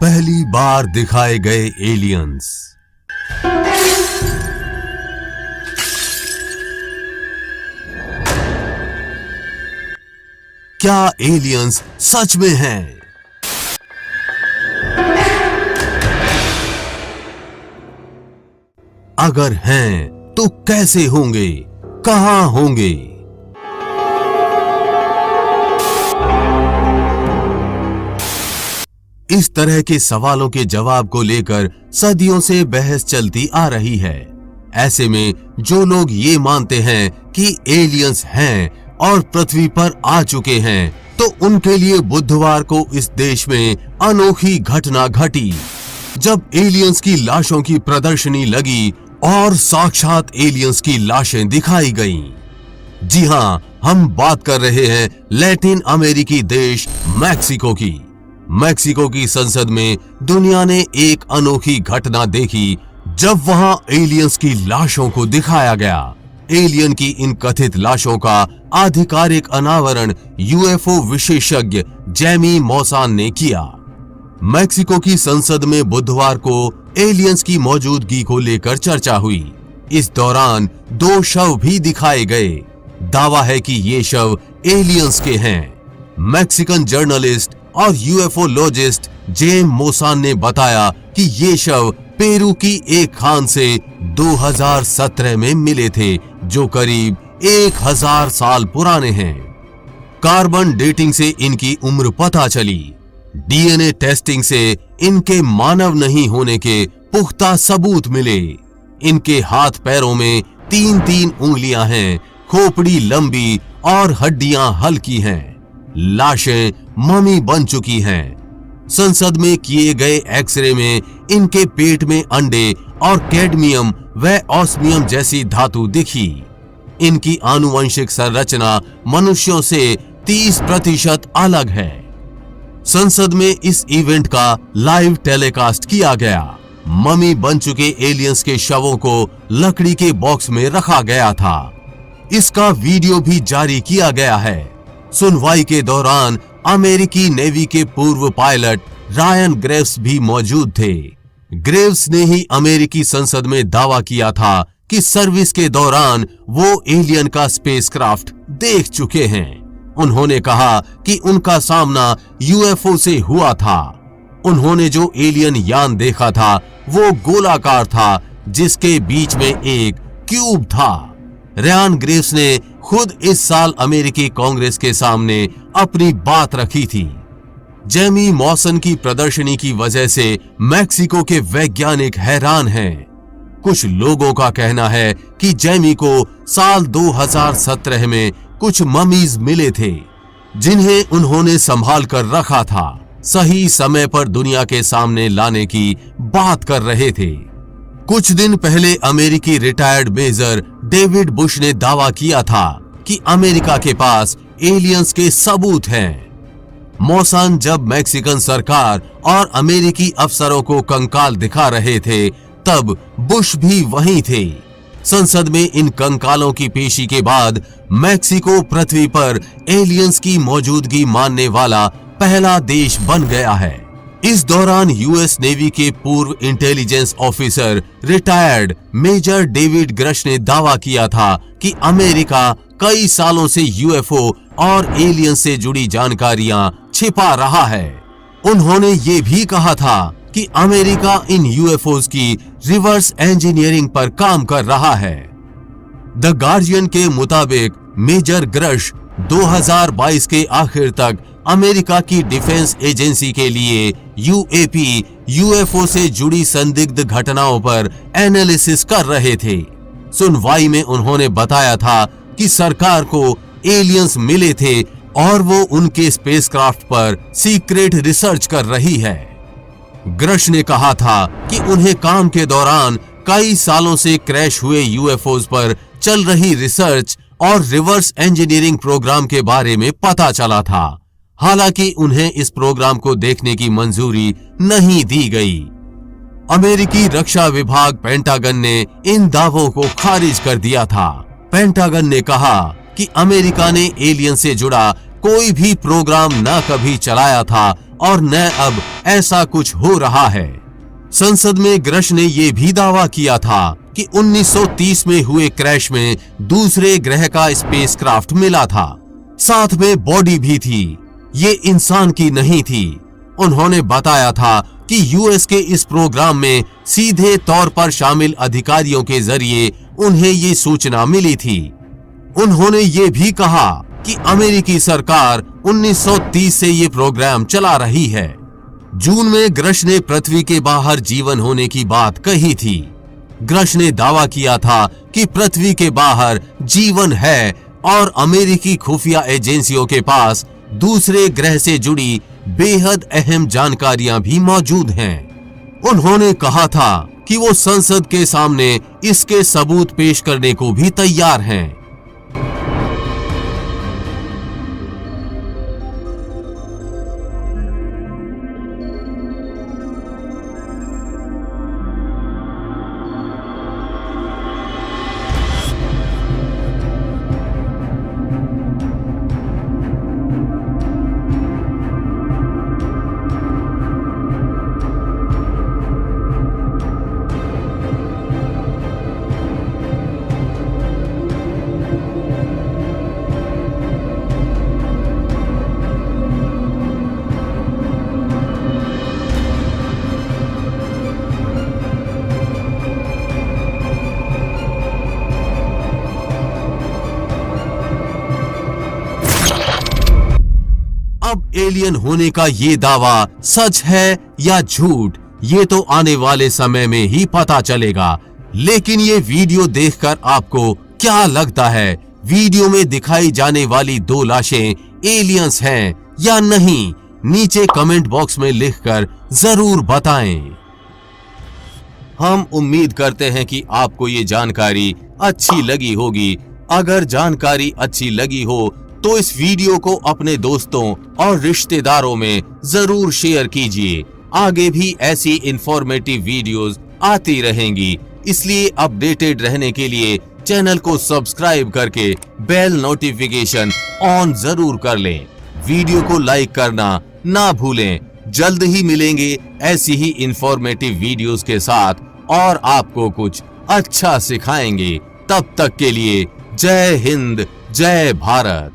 पहली बार दिखाए गए एलियंस। क्या एलियंस सच में हैं? अगर हैं तो कैसे होंगे, कहां होंगे? इस तरह के सवालों के जवाब को लेकर सदियों से बहस चलती आ रही है। ऐसे में जो लोग ये मानते हैं कि एलियंस हैं और पृथ्वी पर आ चुके हैं, तो उनके लिए बुधवार को इस देश में अनोखी घटना घटी, जब एलियंस की लाशों की प्रदर्शनी लगी और साक्षात एलियंस की लाशें दिखाई गईं। जी हां, हम बात कर रहे हैं लैटिन अमेरिकी देश मैक्सिको की। मैक्सिको की संसद में दुनिया ने एक अनोखी घटना देखी, जब वहां एलियंस की लाशों को दिखाया गया। एलियन की इन कथित लाशों का आधिकारिक अनावरण यूएफओ विशेषज्ञ जेमी मौसान ने किया। मैक्सिको की संसद में बुधवार को एलियंस की मौजूदगी को लेकर चर्चा हुई। इस दौरान 2 शव भी दिखाए गए। दावा है कि ये शव एलियंस के हैं। मैक्सिकन जर्नलिस्ट और यूएफओलॉजिस्ट जेम मोसान ने बताया कि ये शव पेरू की एक खान से 2017 में मिले थे, जो करीब 1000 साल पुराने हैं। कार्बन डेटिंग से इनकी उम्र पता चली। डीएनए टेस्टिंग से इनके मानव नहीं होने के पुख्ता सबूत मिले। इनके हाथ पैरों में 3-3 उंगलियां हैं, खोपड़ी लंबी और हड्डियां हल्की हैं। लाशें ममी बन चुकी हैं। संसद में किए गए एक्सरे में इनके पेट में अंडे और कैडमियम व ऑस्मियम जैसी धातु दिखी। इनकी आनुवंशिक संरचना मनुष्यों से 30% अलग है। संसद में इस इवेंट का लाइव टेलीकास्ट किया गया। ममी बन चुके एलियंस के शवों को लकड़ी के बॉक्स में रखा गया था। इसका वीडियो भी जारी किया गया है। सुनवाई के दौरान अमेरिकी नेवी के पूर्व पायलट रायन ग्रेव्स भी मौजूद थे। ग्रेव्स ने ही अमेरिकी संसद में दावा किया था कि सर्विस के दौरान वो एलियन का स्पेसक्राफ्ट देख चुके हैं। उन्होंने कहा कि उनका सामना यूएफओ से हुआ था। उन्होंने जो एलियन यान देखा था वो गोलाकार था, जिसके बीच में एक क्यूब था। रायन ग्रेव्स ने खुद इस साल अमेरिकी कांग्रेस के सामने अपनी बात रखी थी। जेमी मौसन की प्रदर्शनी की वजह से मैक्सिको के वैज्ञानिक हैरान हैं। कुछ लोगों का कहना है कि जेमी को साल 2017 में कुछ ममीज मिले थे, जिन्हें उन्होंने संभाल कर रखा था। सही समय पर दुनिया के सामने लाने की बात कर रहे थे। कुछ दिन पहले अमेरिकी रिटायर्ड मेजर डेविड बुश ने दावा किया था कि अमेरिका के पास एलियंस के सबूत हैं। मौसान जब मैक्सिकन सरकार और अमेरिकी अफसरों को कंकाल दिखा रहे थे, तब बुश भी वहीं थे। संसद में इन कंकालों की पेशी के बाद मैक्सिको पृथ्वी पर एलियंस की मौजूदगी मानने वाला पहला देश बन गया है। इस दौरान यूएस नेवी के पूर्व intelligence officer retired major David Grusch ने दावा किया था कि अमेरिका कई सालों से यूएफओ और एलियन से जुड़ी जानकारियां छिपा रहा है। उन्होंने ये भी कहा था कि अमेरिका इन यूएफओज की रिवर्स इंजीनियरिंग पर काम कर रहा है। द गार्जियन के मुताबिक मेजर ग्रश 2022 के आखिर तक अमेरिका की डिफेंस एजेंसी के लिए यूएपी यूएफओ से जुड़ी संदिग्ध घटनाओं पर एनालिसिस कर रहे थे। सुनवाई में उन्होंने बताया था कि सरकार को एलियंस मिले थे और वो उनके स्पेसक्राफ्ट पर सीक्रेट रिसर्च कर रही है। ग्रश ने कहा था कि उन्हें काम के दौरान कई सालों से क्रैश हुए यूएफओज पर चल रही रिसर्च और रिवर्स इंजीनियरिंग प्रोग्राम के बारे में पता चला था। हालांकि उन्हें इस प्रोग्राम को देखने की मंजूरी नहीं दी गई। अमेरिकी रक्षा विभाग पेंटागन ने इन दावों को खारिज कर दिया था। पेंटागन ने कहा कि अमेरिका ने एलियन से जुड़ा कोई भी प्रोग्राम न कभी चलाया था और न अब ऐसा कुछ हो रहा है। संसद में ग्रश ने यह भी दावा किया था कि 1930 में हुए क्रैश में दूसरे ग्रह का स्पेसक्राफ्ट मिला था, साथ में बॉडी भी थी, ये इंसान की नहीं थी। उन्होंने बताया था कि यूएस के इस प्रोग्राम में सीधे तौर पर शामिल अधिकारियों के जरिए उन्हें ये सूचना मिली थी। उन्होंने ये भी कहा कि अमेरिकी सरकार 1930 से ये प्रोग्राम चला रही है। जून में ग्रश ने पृथ्वी के बाहर जीवन होने की बात कही थी। ग्रश ने दावा किया था कि पृथ्वी के बाहर जीवन है और अमेरिकी खुफिया एजेंसियों के पास दूसरे ग्रह से जुड़ी बेहद अहम जानकारियां भी मौजूद हैं। उन्होंने कहा था कि वो संसद के सामने इसके सबूत पेश करने को भी तैयार हैं। अब एलियन होने का ये दावा सच है या झूठ, ये तो आने वाले समय में ही पता चलेगा। लेकिन ये वीडियो देखकर आपको क्या लगता है? वीडियो में दिखाई जाने वाली 2 लाशें एलियंस हैं या नहीं? नीचे कमेंट बॉक्स में लिखकर जरूर बताएं। हम उम्मीद करते हैं कि आपको ये जानकारी अच्छी लगी होगी। अगर जानकारी अच्छी लगी हो तो इस वीडियो को अपने दोस्तों और रिश्तेदारों में जरूर शेयर कीजिए। आगे भी ऐसी इंफॉर्मेटिव वीडियोस आती रहेंगी, इसलिए अपडेटेड रहने के लिए चैनल को सब्सक्राइब करके बेल नोटिफिकेशन ऑन जरूर कर लें। वीडियो को लाइक करना ना भूलें। जल्द ही मिलेंगे ऐसी ही इंफॉर्मेटिव वीडियोस के साथ और आपको कुछ अच्छा सिखाएंगे। तब तक के लिए जय हिंद, जय भारत।